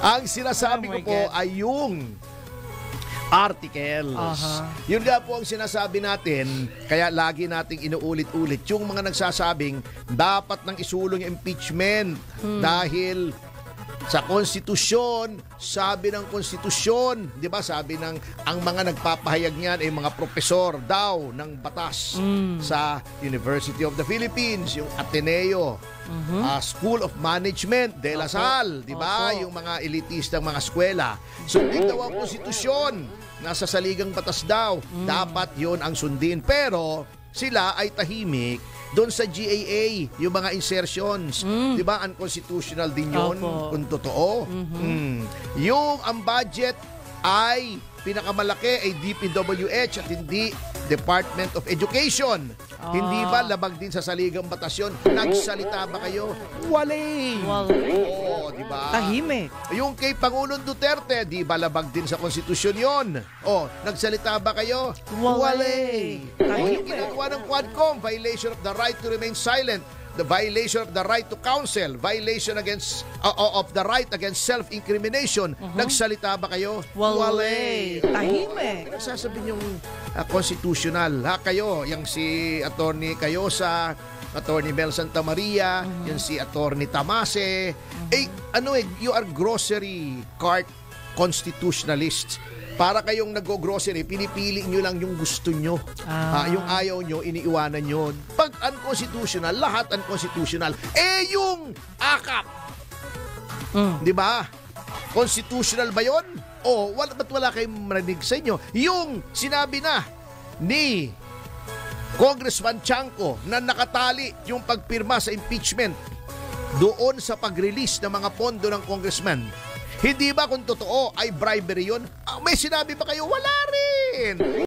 Ang sinasabi ko po ay yung articles. Yun nga po ang sinasabi natin, kaya lagi nating inuulit-ulit yung mga nagsasabing dapat nang isulong yung impeachment dahil sa konstitusyon, sabi ng konstitusyon, 'di ba? Sabi ng ang mga nagpapahayag niyan ay mga profesor daw ng batas sa University of the Philippines, yung Ateneo, School of Management de La Salle, 'di ba? Yung mga elitistang mga eskwela. Sundin daw ang konstitusyon, nasa saligang batas daw. Dapat 'yon ang sundin. Pero sila ay tahimik doon sa GAA, yung mga insertions. Di ba, unconstitutional din yun, kung totoo. Yung ang budget ay pinakamalaki ay DPWH at hindi Department of Education. Hindi ba labag din sa saligang batas yun? Nagsalita ba kayo? Wale! Oo, di ba? Tahimik. Yung kay Pangulong Duterte, di ba labag din sa konstitusyon yun? O, nagsalita ba kayo? Wale! Yung ginagawa ng Quadcom, violation of the right to remain silent, the violation of the right to counsel, violation against of the right against self-incrimination. Nagsalita ba kayo? Wale. Tahimik. Sasabihin yung constitutional. Kayo, yung si Attorney Cayosa, Attorney Mel Santa Maria, yung si Attorney Tamase. You are grocery cart constitutionalists. Para kayong nag-grocery, pinipili nyo lang yung gusto nyo. Yung ayaw nyo, iniiwanan nyo. Pag unconstitutional, lahat unconstitutional. Yung akap. Di ba? Constitutional ba yun? Ba't wala kayong marinig sa inyo? Yung sinabi na ni Congressman Chanco na nakatali yung pagpirma sa impeachment doon sa pag-release ng mga pondo ng congressman. Hindi ba kung totoo ay bribery yun? May sinabi ba kayo? Wala rin!